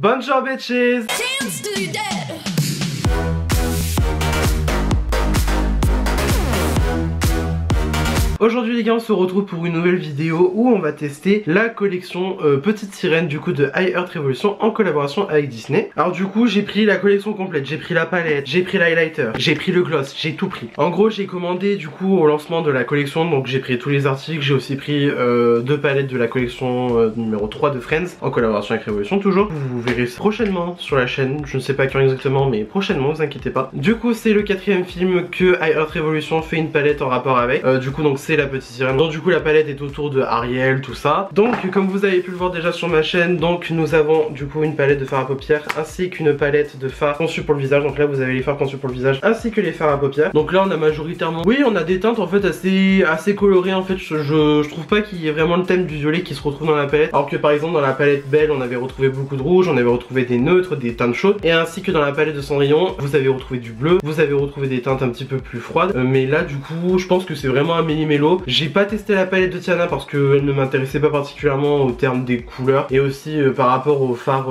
Bonjour bitches. Aujourd'hui les gars, on se retrouve pour une nouvelle vidéo où on va tester la collection Petite Sirène du coup de iHeart Revolution en collaboration avec Disney. Alors du coup j'ai pris la collection complète, j'ai pris la palette, j'ai pris l'highlighter, j'ai pris le gloss, j'ai tout pris. En gros j'ai commandé du coup au lancement de la collection, donc j'ai pris tous les articles, j'ai aussi pris 2 palettes de la collection numéro 3 de Friends en collaboration avec Revolution toujours. Vous verrez prochainement sur la chaîne, je ne sais pas quand exactement mais prochainement, vous inquiétez pas. Du coup c'est le 4e film que iHeart Revolution fait une palette en rapport avec, du coup donc c'est la Petite Sirène. Donc du coup la palette est autour de Ariel, tout ça. Donc comme vous avez pu le voir déjà sur ma chaîne, donc nous avons du coup une palette de fard à paupières ainsi qu'une palette de fard conçu pour le visage. Donc là vous avez les fards conçus pour le visage ainsi que les fards à paupières. Donc là on a majoritairement, oui on a des teintes en fait assez colorées en fait. Je trouve pas qu'il y ait vraiment le thème du violet qui se retrouve dans la palette. Alors que par exemple dans la palette Belle on avait retrouvé beaucoup de rouge, on avait retrouvé des neutres, des teintes chaudes. Et ainsi que dans la palette de Cendrillon vous avez retrouvé du bleu, vous avez retrouvé des teintes un petit peu plus froides. Mais là du coup je pense que c'est vraiment un méli-mélo. J'ai pas testé la palette de Tiana parce qu'elle ne m'intéressait pas particulièrement au terme des couleurs et aussi par rapport aux fards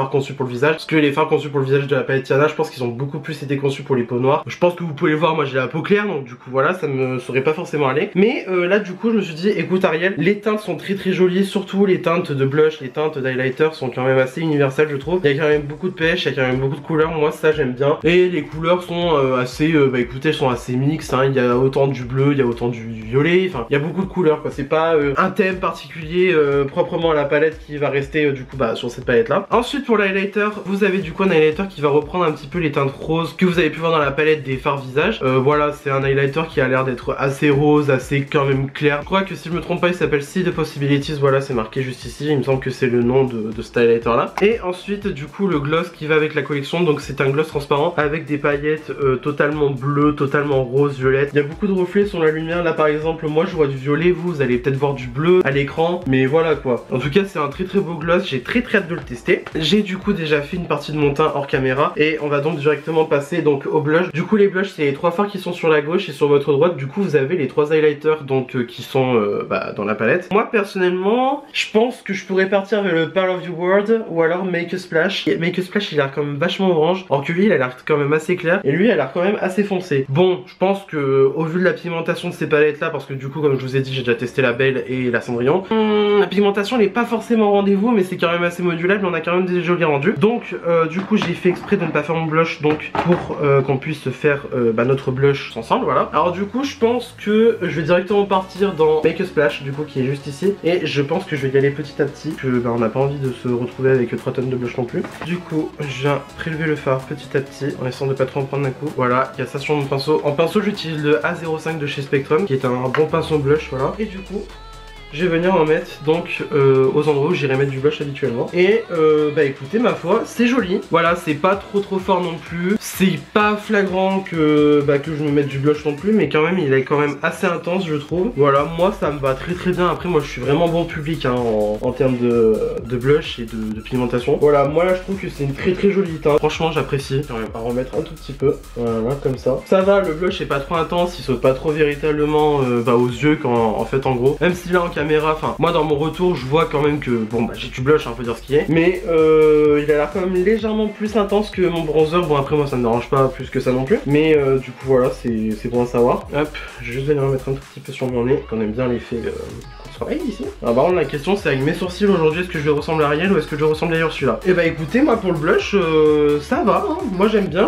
conçus pour le visage, parce que les fards conçus pour le visage de la palette Tiana je pense qu'ils ont beaucoup plus été conçus pour les peaux noires. Je pense que vous pouvez le voir, moi j'ai la peau claire donc du coup voilà ça me serait pas forcément allé. Mais là du coup je me suis dit écoute Ariel, les teintes sont très jolies, surtout les teintes de blush, les teintes d'highlighter sont quand même assez universelles je trouve. Il y a quand même beaucoup de pêche, il y a quand même beaucoup de couleurs, moi ça j'aime bien. Et les couleurs sont assez, bah écoutez elles sont assez mixtes hein. Il y a autant du bleu, il y a autant du violet, enfin il y a beaucoup de couleurs quoi, c'est pas un thème particulier proprement à la palette qui va rester du coup bah sur cette palette là. Ensuite pour l'highlighter, vous avez du coup un highlighter qui va reprendre un petit peu les teintes roses que vous avez pu voir dans la palette des fards visage. Voilà c'est un highlighter qui a l'air d'être assez rose, assez quand même clair. Je crois que si je me trompe pas il s'appelle See the Possibilities, voilà c'est marqué juste ici, il me semble que c'est le nom de cet highlighter là. Et ensuite du coup le gloss qui va avec la collection, donc c'est un gloss transparent avec des paillettes totalement bleues, totalement rose, violette. Il y a beaucoup de reflets sur la lumière, là par exemple moi je vois du violet, vous allez peut-être voir du bleu à l'écran, mais voilà quoi. En tout cas c'est un très beau gloss, j'ai très hâte de le tester. J'ai du coup déjà fait une partie de mon teint hors caméra et on va donc directement passer donc au blush. Du coup les blushs c'est les 3 fards qui sont sur la gauche et sur votre droite du coup vous avez les 3 highlighters donc qui sont dans la palette. Moi personnellement je pense que je pourrais partir vers le Pearl of the World ou alors Make a Splash. Make a Splash il a l'air quand même vachement orange, alors que lui il a l'air quand même assez clair et lui il a l'air quand même assez foncé. Bon je pense que au vu de la pigmentation de ces palettes là, parce que du coup comme je vous ai dit j'ai déjà testé la Belle et la Cendrillon, la pigmentation elle est pas forcément au rendez-vous mais c'est quand même assez modulable, on a quand même des jolis rendus. Donc du coup j'ai fait exprès de ne pas faire mon blush donc pour qu'on puisse faire notre blush ensemble, voilà. Alors du coup je pense que je vais directement partir dans Make a Splash du coup qui est juste ici et je pense que je vais y aller petit à petit, que on n'a pas envie de se retrouver avec 3 tonnes de blush non plus. Du coup je viens prélever le fard petit à petit en essayant de pas trop en prendre d'un coup. Voilà, il y a ça sur mon pinceau. En pinceau j'utilise le A05 de chez Spectrum qui est un bon pinceau blush, voilà. Et du coup je vais venir en mettre donc aux endroits où j'irai mettre du blush habituellement. Et bah écoutez ma foi c'est joli. Voilà c'est pas trop fort non plus. C'est pas flagrant que je me mette du blush non plus. Mais quand même il est quand même assez intense je trouve. Voilà moi ça me va très bien. Après moi je suis vraiment bon public hein, en termes de blush et de pigmentation. Voilà moi là je trouve que c'est une très jolie teinte. Franchement j'apprécie. Quand même à remettre un tout petit peu. Voilà comme ça. Ça va, le blush est pas trop intense. Il saute pas trop véritablement aux yeux quand en fait en gros. Même si là en caméra, enfin moi dans mon retour je vois quand même que bon j'ai du blush hein, faut dire ce qui est, mais il a l'air quand même légèrement plus intense que mon bronzer. Bon après moi ça me dérange pas plus que ça non plus, mais du coup voilà c'est bon à savoir. Hop, je vais juste venir en mettre un tout petit peu sur mon nez, qu'on aime bien l'effet soleil ici. Alors par contre la question c'est avec mes sourcils aujourd'hui, est-ce que je vais ressembler à Ariel ou est-ce que je ressemble à Ursula? Et bah écoutez moi pour le blush ça va hein. Moi j'aime bien,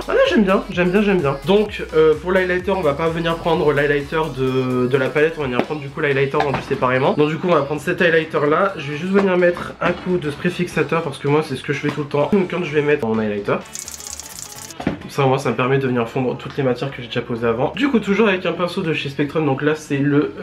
j'aime bien. Donc pour l'highlighter on va pas venir prendre l'highlighter de la palette, on va venir prendre du coup l'highlighter vendu séparément. Donc du coup on va prendre cet highlighter là, je vais juste venir mettre un coup de spray fixateur parce que moi c'est ce que je fais tout le temps quand je vais mettre mon highlighter. Ça moi ça me permet de venir fondre toutes les matières que j'ai déjà posées avant. Du coup toujours avec un pinceau de chez Spectrum, donc là c'est le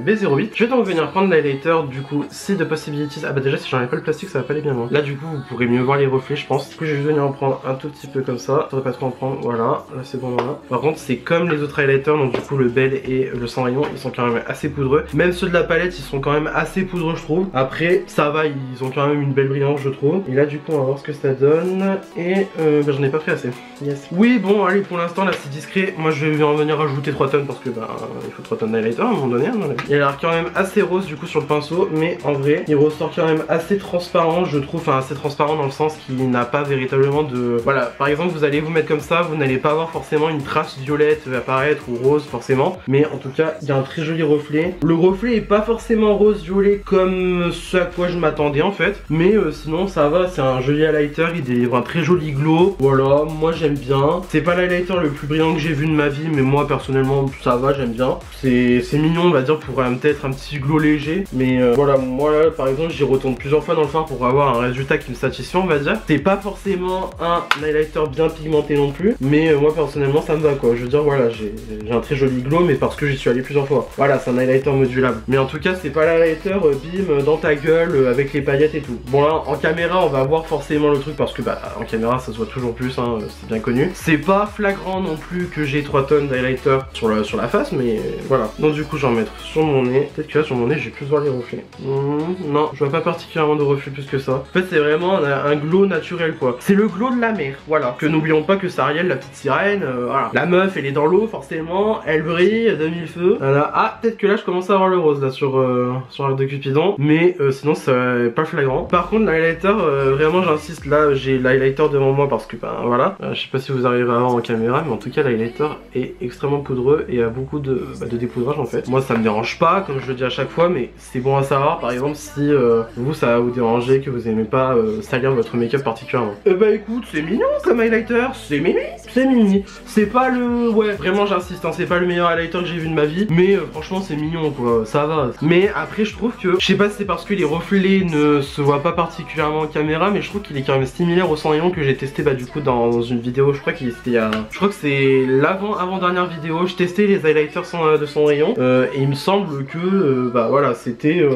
B08. Je vais donc venir prendre l'highlighter du coup See the Possibilities. Ah bah déjà si j'enlève pas le plastique ça va pas aller bien loin. Là du coup vous pourrez mieux voir les reflets je pense. Du coup je vais juste venir en prendre un tout petit peu comme ça. Faudrait pas trop en prendre, voilà. Là c'est bon voilà. Par contre c'est comme les autres highlighters, donc du coup le Belle et le Cendrillon ils sont quand même assez poudreux. Même ceux de la palette ils sont quand même assez poudreux je trouve. Après ça va, ils ont quand même une belle brillance je trouve. Et là du coup on va voir ce que ça donne. Et j'en ai pas pris assez. Yes. Oui Oui bon allez pour l'instant là c'est discret. Moi je vais en venir rajouter 3 tonnes parce que bah il faut 3 tonnes d'highlighter à un moment donné. Il a l'air quand même assez rose du coup sur le pinceau, mais en vrai il ressort quand même assez transparent je trouve, enfin assez transparent dans le sens qu'il n'a pas véritablement de... Voilà, par exemple vous allez vous mettre comme ça, vous n'allez pas avoir forcément une trace violette apparaître ou rose forcément, mais en tout cas il y a un très joli reflet. Le reflet est pas forcément rose violet comme ce à quoi je m'attendais en fait, mais sinon ça va, c'est un joli highlighter, il délivre un très joli glow. Voilà, moi j'aime bien. C'est pas l'highlighter le plus brillant que j'ai vu de ma vie, mais moi personnellement ça va, j'aime bien. C'est mignon on va dire pour peut-être un petit glow léger, mais voilà, moi là, par exemple j'y retourne plusieurs fois dans le fard pour avoir un résultat qui me satisfait on va dire. C'est pas forcément un highlighter bien pigmenté non plus, mais moi personnellement ça me va quoi. Je veux dire voilà, j'ai un très joli glow, mais parce que j'y suis allé plusieurs fois. Voilà, c'est un highlighter modulable, mais en tout cas c'est pas l'highlighter bim dans ta gueule avec les paillettes et tout. Bon là en caméra on va voir forcément le truc parce que bah en caméra ça se voit toujours plus hein, c'est bien connu. C'est pas flagrant non plus que j'ai 3 tonnes d'highlighter sur la face, mais voilà. Donc du coup je vais en mettre sur mon nez. Peut-être que là sur mon nez je vais plus voir les reflets. Non, je vois pas particulièrement de reflets plus que ça. En fait c'est vraiment un glow naturel quoi. C'est le glow de la mer, voilà. Que n'oublions pas que c'est Ariel, la petite sirène, voilà. La meuf elle est dans l'eau forcément, elle brille de mille feux. Voilà. Ah peut-être que là je commence à avoir le rose là sur l'arc de Cupidon, mais sinon c'est pas flagrant. Par contre l'highlighter, vraiment j'insiste, là j'ai l'highlighter devant moi parce que ben voilà, je sais pas si vous arrivez à voir en caméra, mais en tout cas l'highlighter est extrêmement poudreux et a beaucoup de dépoudrage en fait. Moi ça me dérange pas comme je le dis à chaque fois, mais c'est bon à savoir par exemple si vous ça va vous déranger, que vous aimez pas salir votre make-up particulièrement. Bah écoute, c'est mignon comme highlighter, c'est mimi, c'est mimi. C'est pas le... Ouais, vraiment j'insiste, hein, c'est pas le meilleur highlighter que j'ai vu de ma vie, mais franchement c'est mignon quoi, ça va. Mais après je trouve que, je sais pas si c'est parce que les reflets ne se voient pas particulièrement en caméra, mais je trouve qu'il est quand même similaire au 100 rayons que j'ai testé bah du coup dans une vidéo, je crois qu'il était je crois que c'est l'avant-dernière vidéo, je testais les highlighters de 100 rayons et il me semble que bah voilà c'était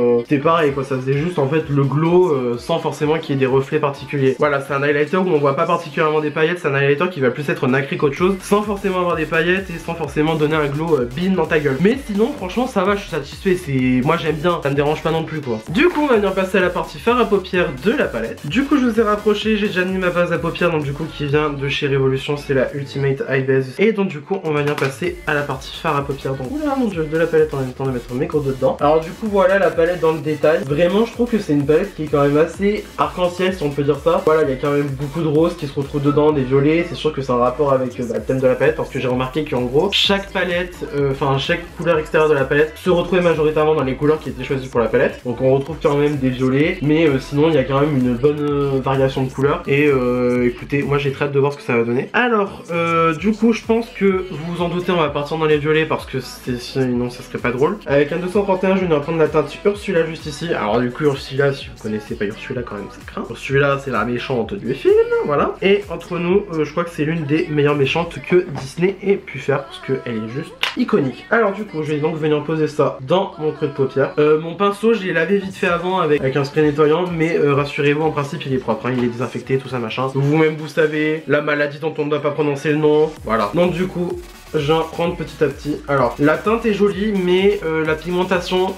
pareil quoi, ça faisait juste en fait le glow sans forcément qu'il y ait des reflets particuliers. Voilà, c'est un highlighter où on voit pas particulièrement des paillettes, c'est un highlighter qui va plus être nacré qu'autre chose, sans forcément avoir des paillettes et sans forcément donner un glow bim dans ta gueule. Mais sinon franchement ça va, je suis satisfait, moi j'aime bien, ça me dérange pas non plus quoi. Du coup on va venir passer à la partie fard à paupières de la palette. Du coup je vous ai rapproché, j'ai déjà mis ma base à paupières donc du coup qui vient de chez Révolution, c'est la Ultimate Eye Base. Et donc du coup on va venir passer à la partie fard à paupières donc oula mon dieu, de la palette en même temps de mettre mes gros dos dedans. Alors du coup voilà la palette dans le détail. Vraiment je trouve que c'est une palette qui est quand même assez arc-en-ciel si on peut dire ça. Voilà, il y a quand même beaucoup de roses qui se retrouvent dedans, des violets, c'est sûr que c'est un rapport avec le thème de la palette parce que j'ai remarqué qu'en gros chaque palette, enfin chaque couleur extérieure de la palette se retrouvait majoritairement dans les couleurs qui étaient choisies pour la palette. Donc on retrouve quand même des violets, mais sinon il y a quand même une bonne variation de couleurs. Et écoutez, moi j'ai très hâte de voir ce que ça va donner. Alors du coup je pense que vous vous en doutez, on va partir dans les violets parce que sinon ça serait pas drôle. Avec un 231 je vais venir prendre la teinte Ursula juste ici. Alors du coup Ursula, si vous connaissez pas Ursula quand même ça craint. Ursula c'est la méchante du film, voilà. Et entre nous je crois que c'est l'une des meilleures méchantes que Disney ait pu faire parce qu'elle est juste iconique. Alors du coup je vais donc venir poser ça dans mon creux de paupière. Mon pinceau je l'ai lavé vite fait avant avec un spray nettoyant, mais rassurez-vous en principe il est propre, hein, il est désinfecté tout ça machin. Vous-même vous savez la maladie dont on ne doit pas prononcer le nom, voilà. Donc du coup je vais prendre petit à petit. Alors la teinte est jolie mais la pigmentation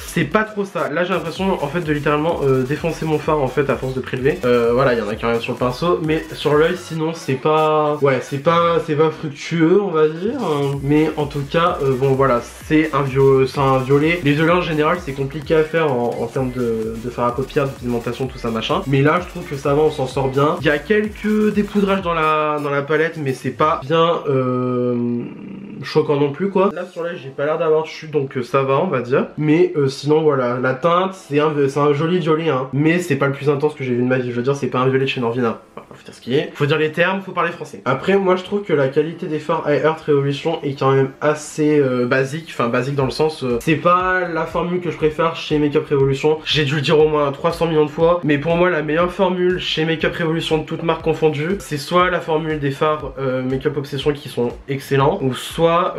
c'est pas trop ça. Là j'ai l'impression en fait de littéralement défoncer mon fard en fait à force de prélever. Voilà, il y en a quand même sur le pinceau, mais sur l'œil sinon c'est pas... Ouais, c'est pas fructueux on va dire. Mais en tout cas, bon voilà, c'est un violet. Les violets en général c'est compliqué à faire en termes de fard à paupières, de pigmentation, tout ça machin. Mais là je trouve que ça va, on s'en sort bien. Il y a quelques dépoudrages dans la palette, mais c'est pas bien choquant non plus quoi. Là sur l'œil j'ai pas l'air d'avoir de chute, donc ça va on va dire. Mais sinon voilà, la teinte c'est un joli violet hein, mais c'est pas le plus intense que j'ai vu de ma vie. Je veux dire c'est pas un violet de chez Norvina. Voilà, faut dire ce qui est, faut dire les termes, faut parler français. Après moi je trouve que la qualité des fards High Earth Revolution est quand même assez basique. Enfin basique dans le sens c'est pas la formule que je préfère chez Makeup Revolution. J'ai dû le dire au moins 300 millions de fois, mais pour moi la meilleure formule chez Makeup Revolution de toutes marques confondues, c'est soit la formule des fards Makeup Obsession qui sont excellents, ou soit soit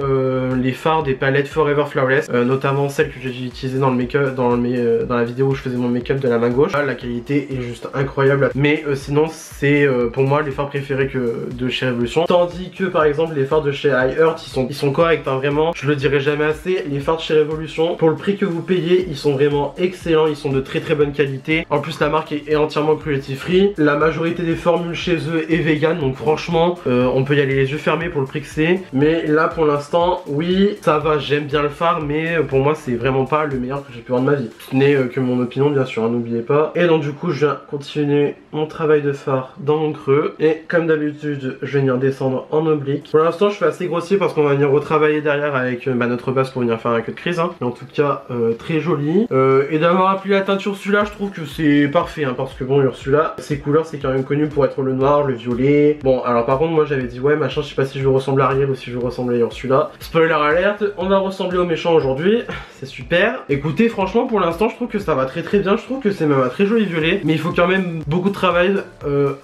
les fards des palettes Forever Flawless, notamment celle que j'ai utilisée dans le make-up, dans la vidéo où je faisais mon make-up de la main gauche. Là, la qualité est juste incroyable, mais sinon c'est pour moi les fards préférés de chez Révolution. Tandis que par exemple les fards de chez iHeart, ils sont corrects, hein, vraiment, je le dirai jamais assez. Les fards de chez Révolution, pour le prix que vous payez, ils sont vraiment excellents, ils sont de très très bonne qualité. En plus la marque est entièrement cruelty free. La majorité des formules chez eux est vegan, donc franchement on peut y aller les yeux fermés pour le prix que c'est. Mais là pour l'instant, oui, ça va, j'aime bien le fard, mais pour moi c'est vraiment pas le meilleur que j'ai pu voir de ma vie. Ce n'est que mon opinion bien sûr, hein, n'oubliez pas. Et donc du coup je viens continuer mon travail de fard dans mon creux. Et comme d'habitude, je vais venir descendre en oblique. Pour l'instant je fais assez grossier parce qu'on va venir retravailler derrière avec notre base pour venir faire un cut crease, hein. Mais en tout cas très joli. Et d'avoir appelé la teinte Ursula, je trouve que c'est parfait, hein, parce que bon, Ursula, ses couleurs c'est quand même connu pour être le noir, le violet. Bon alors par contre moi j'avais dit ouais machin, je sais pas si je veux ressembler à Ariel ou si je veux ressembler à Ursula. Spoiler alerte, on va ressembler au méchant aujourd'hui. C'est super. Écoutez, franchement pour l'instant je trouve que ça va très très bien. Je trouve que c'est même un très joli violet, mais il faut quand même beaucoup de travail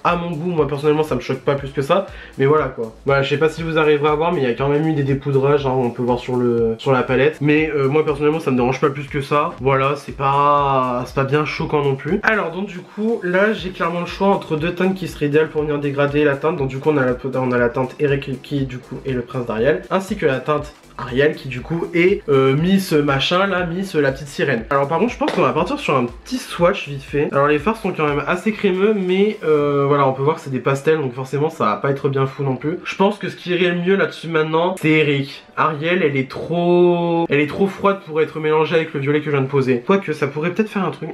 à mon goût. Moi personnellement ça me choque pas plus que ça, mais voilà quoi. Voilà, je sais pas si vous arriverez à voir, mais il y a quand même eu des dépoudrages, hein, on peut voir sur la palette. Mais moi personnellement ça me dérange pas plus que ça. Voilà, c'est pas bien choquant non plus. Alors donc du coup là j'ai clairement le choix entre deux teintes qui seraient idéales pour venir dégrader la teinte. Donc du coup on a la teinte Eric qui du coup est le prince d'Ariel, ainsi que la teinte Ariel qui du coup est Miss machin là, Miss la petite sirène. Alors par contre je pense qu'on va partir sur un petit swatch vite fait. Alors les fards sont quand même assez crémeux, mais voilà, on peut voir que c'est des pastels, donc forcément ça va pas être bien fou non plus. Je pense que ce qui irait le mieux là-dessus maintenant c'est Eric. Ariel elle est trop froide pour être mélangée avec le violet que je viens de poser. Quoique ça pourrait peut-être faire un truc,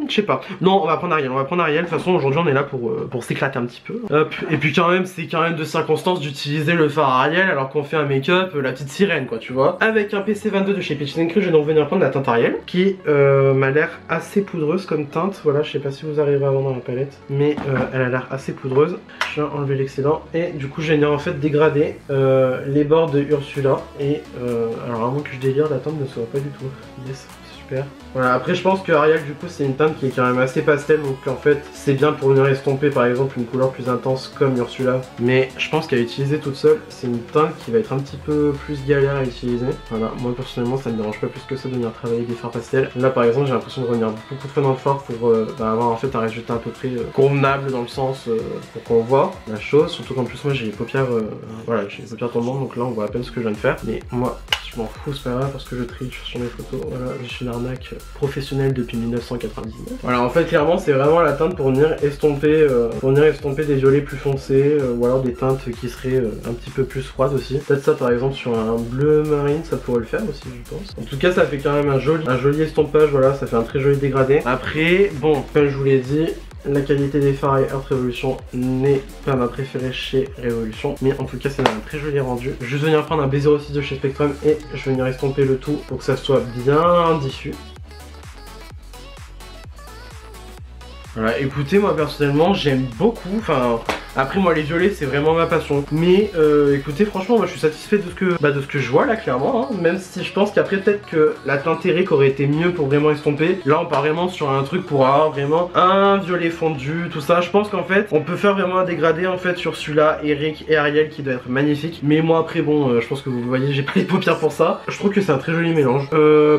je sais pas. Non, on va prendre Ariel, De toute façon aujourd'hui on est là pour s'éclater un petit peu. Hop. Et puis quand même c'est quand même de circonstance d'utiliser le fard Ariel alors qu'on fait un make-up la petite sirène quoi, tu vois. Avec un PC22 de chez Peaches & Cream, je vais donc venir prendre la teinte Ariel qui m'a l'air assez poudreuse comme teinte. Voilà, je sais pas si vous arriverez à voir dans la palette, mais elle a l'air assez poudreuse. Je vais enlever l'excédent et du coup je vais venir en fait dégrader les bords de Ursula. Et alors avant que je délire, la teinte ne se voit pas du tout. Yes, super. Voilà, après je pense que Ariel du coup c'est une teinte qui est quand même assez pastel, donc en fait c'est bien pour venir estomper par exemple une couleur plus intense comme Ursula. Mais je pense qu'à utiliser toute seule, c'est une teinte qui va être un petit peu plus galère à utiliser. Voilà, moi personnellement ça me dérange pas plus que ça de venir travailler des fards pastels. Là par exemple j'ai l'impression de revenir beaucoup de fois dans le fard pour avoir en fait un résultat à peu près convenable dans le sens pour qu'on voit la chose. Surtout qu'en plus moi j'ai les paupières, voilà, j'ai les paupières tombantes, donc là on voit à peine ce que je viens de faire. Mais moi je m'en fous, c'est pas grave parce que je triche sur mes photos. Voilà, je suis une arnaque professionnelle depuis 1999. Voilà, en fait clairement c'est vraiment la teinte pour venir estomper des violets plus foncés, ou alors des teintes qui seraient un petit peu plus froides aussi. Peut-être ça par exemple sur un bleu marine, ça pourrait le faire aussi je pense. En tout cas ça fait quand même un joli estompage, voilà, ça fait un très joli dégradé. Après, bon, comme je vous l'ai dit, la qualité des fards iHeart Révolution n'est pas ma préférée chez Révolution, mais en tout cas c'est un très joli rendu. Je vais venir prendre un B06 de chez Spectrum et je vais venir estomper le tout pour que ça soit bien diffus. Voilà, écoutez, moi personnellement j'aime beaucoup, enfin après moi les violets c'est vraiment ma passion. Mais écoutez, franchement moi je suis satisfait de ce que je vois là clairement, hein. Même si je pense qu'après peut-être que la teinte Eric aurait été mieux pour vraiment estomper. Là on part vraiment sur un truc pour avoir vraiment un violet fondu, tout ça. Je pense qu'en fait on peut faire vraiment un dégradé en fait sur celui-là, Eric et Ariel, qui doit être magnifique. Mais moi après bon, je pense que vous voyez, j'ai pas les paupières pour ça. Je trouve que c'est un très joli mélange.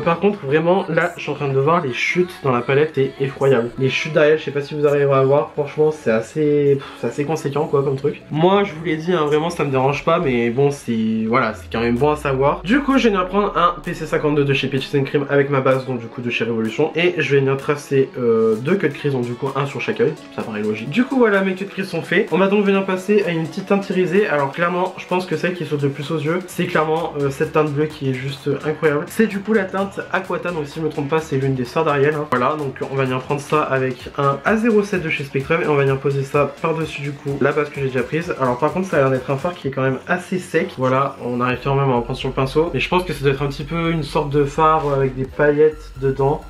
Par contre vraiment là je suis en train de voir les chutes dans la palette, c'est effroyable. Les chutes d'Ariel, je sais pas si vous arriverez à voir, franchement c'est assez conséquent quoi comme truc. Moi je vous l'ai dit, hein, vraiment ça me dérange pas, mais bon c'est voilà, c'est quand même bon à savoir. Du coup je vais venir prendre un PC52 de chez Peaches & Cream avec ma base, donc du coup de chez Révolution, et je vais venir tracer deux cut crease, donc du coup un sur chaque œil, ça paraît logique. Du coup voilà, mes cut crease sont faits. On va donc venir passer à une petite teinte irisée. Alors clairement je pense que celle qui saute le plus aux yeux c'est clairement cette teinte bleue qui est juste incroyable. C'est du coup la teinte Aquata, donc si je me trompe pas c'est l'une des sœurs d'Ariel, hein. Voilà, donc on va venir prendre ça avec un A07 de chez Spectrum et on va venir poser ça par dessus du coup la base que j'ai déjà prise. Alors par contre ça a l'air d'être un fard qui est quand même assez sec. Voilà, on arrive quand même à en prendre sur le pinceau, mais je pense que ça doit être un petit peu une sorte de fard avec des paillettes dedans.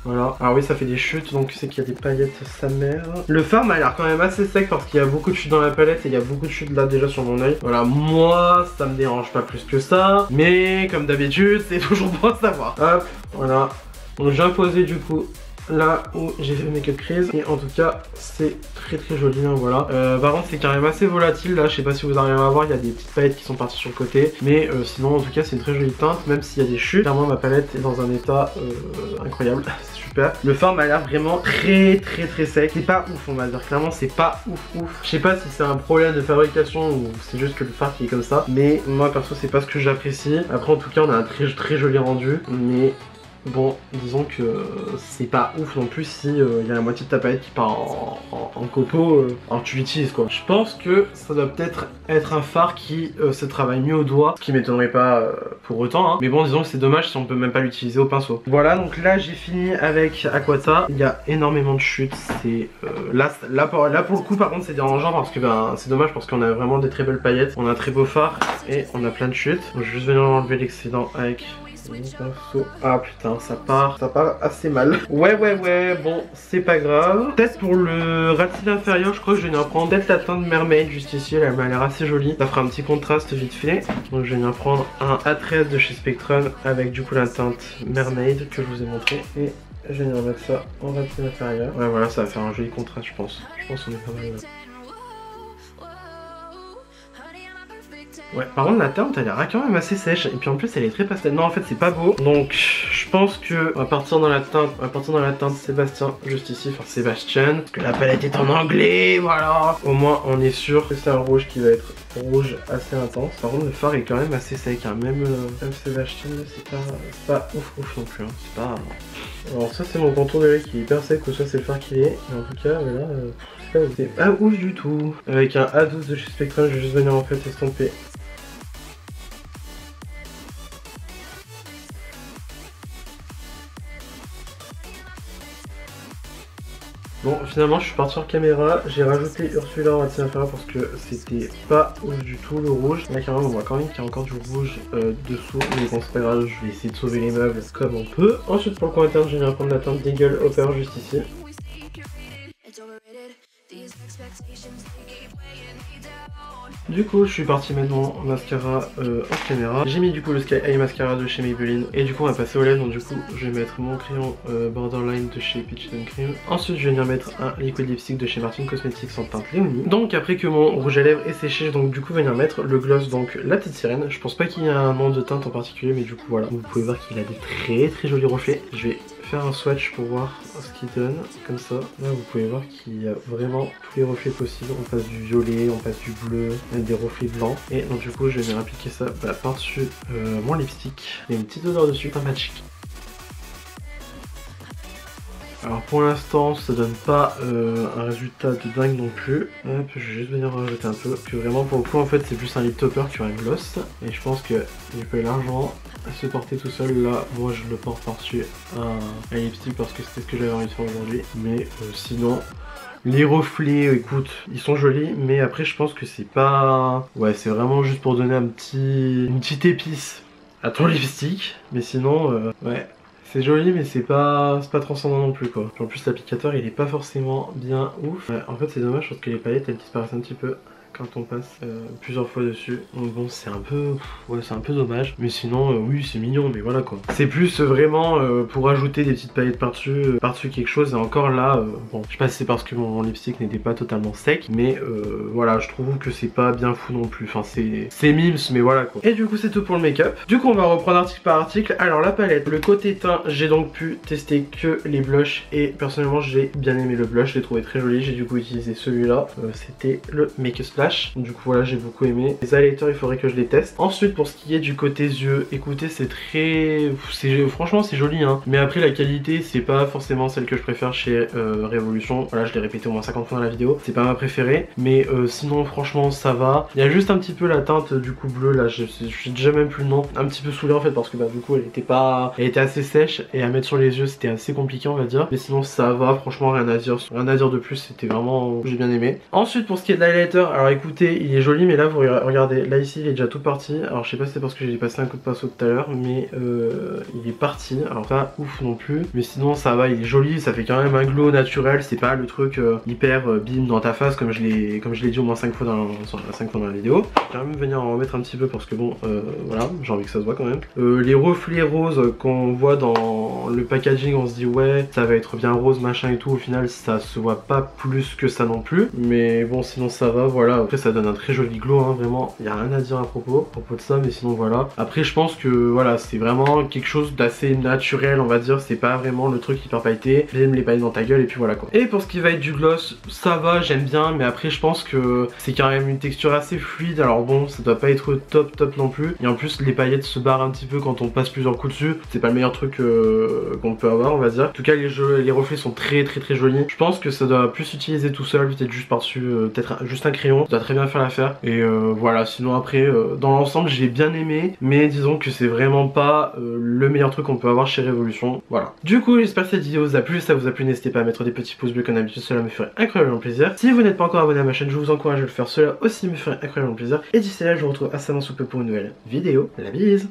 Voilà, alors oui ça fait des chutes, donc c'est qu'il y a des paillettes sa mère. Le fard m'a l'air quand même assez sec parce qu'il y a beaucoup de chutes dans la palette et il y a beaucoup de chutes là déjà sur mon oeil. Voilà, moi ça me dérange pas plus que ça, mais comme d'habitude c'est toujours bon à savoir. Hop, voilà, donc j'ai imposé du coup là où j'ai fait mes cut crease. Et en tout cas c'est très joli hein, voilà. Par contre c'est quand même assez volatile là, je sais pas si vous arrivez à voir, il y a des petites paillettes qui sont parties sur le côté. Mais sinon en tout cas c'est une très jolie teinte, même s'il y a des chutes. Clairement ma palette est dans un état incroyable, c'est super. Le fard m'a l'air vraiment très sec. C'est pas ouf on va dire, clairement c'est pas ouf. Je sais pas si c'est un problème de fabrication ou c'est juste que le fard qui est comme ça. Mais moi perso c'est pas ce que j'apprécie. Après en tout cas on a un très joli rendu. Mais bon, disons que c'est pas ouf non plus si il y a la moitié de ta palette qui part en copeaux, alors tu l'utilises quoi. Je pense que ça doit peut-être être un fard qui se travaille mieux au doigt, ce qui m'étonnerait pas pour autant hein. Mais bon disons que c'est dommage si on peut même pas l'utiliser au pinceau. Voilà donc là j'ai fini avec Aquata. Il y a énormément de chutes, c'est là pour le coup par contre c'est dérangeant parce que ben, c'est dommage parce qu'on a vraiment des très belles paillettes. On a un très beau fard et on a plein de chutes. Donc je vais juste venir enlever l'excédent avec ah putain ça part assez mal. Ouais bon c'est pas grave. Peut-être pour le ras de cils inférieur je crois que je vais venir prendre peut-être la teinte Mermaid juste ici, elle m'a l'air assez jolie. Ça fera un petit contraste vite fait. Donc je vais venir prendre un A13 de chez Spectrum avec du coup la teinte Mermaid que je vous ai montré. Et je vais venir mettre ça en ras de cils inférieur. Ouais voilà ça va faire un joli contraste je pense. Je pense qu'on est pas mal là. Ouais, par contre la teinte elle a quand même assez sèche et puis en plus elle est très pastel. Non en fait c'est pas beau. Donc je pense que on va partir dans la teinte Sébastien juste ici, enfin Sébastien. Parce que la palette est en anglais, voilà. Au moins on est sûr que c'est un rouge qui va être rouge assez intense. Par contre le fard est quand même assez sec hein. Même Sébastien c'est pas ouf non plus hein. C'est pas... Alors ça c'est mon contour de lait qui est hyper sec ou ça c'est le fard qui est. Mais en tout cas là c'est pas ouf du tout. Avec un A12 de chez Spectrum je vais juste venir en fait estomper. Bon finalement je suis parti en caméra, j'ai rajouté Ursula en ras de cils inférieur parce que c'était pas ouf du tout le rouge. Là carrément on voit quand même qu'il y a encore du rouge dessous, mais bon c'est pas grave, je vais essayer de sauver les meubles comme on peut. Ensuite pour le coin interne je viens prendre la teinte Deagle Hopper juste ici. Du coup je suis parti mettre mon mascara en caméra. J'ai mis du coup le Sky Eye Mascara de chez Maybelline. Et du coup on va passer aux lèvres. Donc du coup je vais mettre mon crayon Borderline de chez Peach Cream. Ensuite je vais venir mettre un liquid lipstick de chez Martin Cosmetics en teinte Léonie. Donc après que mon rouge à lèvres est séché, donc du coup venir mettre le gloss, donc la petite sirène. Je pense pas qu'il y ait un nom de teinte en particulier, mais du coup voilà. Vous pouvez voir qu'il a des très jolis reflets. Je vais faire un swatch pour voir ce qu'il donne, comme ça. Là vous pouvez voir qu'il y a vraiment tous les reflets possibles. On passe du violet, on passe du bleu, même des reflets blancs. Et donc du coup je vais venir appliquer ça par-dessus mon lipstick. Il y a une petite odeur dessus, pas magique. Alors pour l'instant ça donne pas un résultat de dingue non plus. Hop, je vais juste venir rajouter un peu. Parce que vraiment pour le coup en fait c'est plus un lip topper qu'un gloss. Et je pense qu'il peut largement se porter tout seul. Là moi je le porte par-dessus un lipstick parce que c'était ce que j'avais envie de faire aujourd'hui. Mais sinon les reflets écoute ils sont jolis, mais après je pense que c'est pas... Ouais c'est vraiment juste pour donner une petite épice à ton lipstick. Mais sinon ouais c'est joli mais c'est pas transcendant non plus quoi. Puis en plus l'applicateur il est pas forcément bien ouf. Ouais, en fait c'est dommage parce que les paillettes elles disparaissent un petit peu quand on passe plusieurs fois dessus. Donc bon c'est un peu... ouais c'est un peu dommage. Mais sinon oui c'est mignon mais voilà quoi. C'est plus vraiment pour ajouter des petites paillettes par-dessus quelque chose. Et encore là bon je sais pas si c'est parce que mon lipstick n'était pas totalement sec. Mais voilà je trouve que c'est pas bien fou non plus. Enfin c'est mimes mais voilà quoi. Et du coup c'est tout pour le make-up. Du coup on va reprendre article par article. Alors la palette, le côté teint j'ai donc pu tester que les blushs. Et personnellement j'ai bien aimé le blush. Je l'ai trouvé très joli. J'ai du coup utilisé celui-là. C'était le Make a Splash. Du coup voilà j'ai beaucoup aimé. Les highlighters il faudrait que je les teste. Ensuite pour ce qui est du côté yeux, écoutez c'est très... franchement c'est joli hein. Mais après la qualité c'est pas forcément celle que je préfère chez Révolution. Voilà je l'ai répété au moins 50 fois dans la vidéo. C'est pas ma préférée. Mais sinon franchement ça va. Il y a juste un petit peu la teinte du coup bleue là. Je sais déjà même plus le nom. Un petit peu saoulé en fait parce que bah du coup elle était assez sèche. Et à mettre sur les yeux c'était assez compliqué on va dire. Mais sinon ça va franchement rien à dire de plus. C'était vraiment... j'ai bien aimé. Ensuite pour ce qui est de l'highlighter, alors écoutez, il est joli mais là vous regardez, là ici il est déjà tout parti. Alors je sais pas si c'est parce que j'ai passé un coup de pinceau tout à l'heure, mais il est parti. Alors pas ouf non plus, mais sinon ça va, il est joli, ça fait quand même un glow naturel. C'est pas le truc hyper bim dans ta face comme je l'ai dit au moins 5 fois dans la vidéo. Je vais quand même venir en remettre un petit peu parce que bon voilà, j'ai envie que ça se voit quand même. Les reflets roses qu'on voit dans le packaging, on se dit ouais ça va être bien rose machin et tout, au final ça se voit pas plus que ça non plus, mais bon sinon ça va, voilà. Après ça donne un très joli glow hein, vraiment, il y a rien à dire à propos de ça, mais sinon voilà. Après je pense que voilà, c'est vraiment quelque chose d'assez naturel on va dire, c'est pas vraiment le truc hyper pailleté, bim les paillettes dans ta gueule et puis voilà quoi. Et pour ce qui va être du gloss, ça va, j'aime bien, mais après je pense que c'est quand même une texture assez fluide, alors bon ça doit pas être top non plus, et en plus les paillettes se barrent un petit peu quand on passe plusieurs coups dessus, c'est pas le meilleur truc qu'on peut avoir on va dire. En tout cas les reflets sont très jolis, je pense que ça doit plus s'utiliser tout seul, peut-être juste par dessus, peut-être juste un crayon, ça doit très bien faire l'affaire. Et voilà, sinon après dans l'ensemble j'ai bien aimé, mais disons que c'est vraiment pas le meilleur truc qu'on peut avoir chez Révolution, voilà. Du coup j'espère que cette vidéo vous a plu, si ça vous a plu n'hésitez pas à mettre des petits pouces bleus comme d'habitude, cela me ferait incroyablement plaisir. Si vous n'êtes pas encore abonné à ma chaîne, je vous encourage à le faire, cela aussi me ferait incroyablement plaisir. Et d'ici là je vous retrouve assez sous peu pour une nouvelle vidéo, la bise.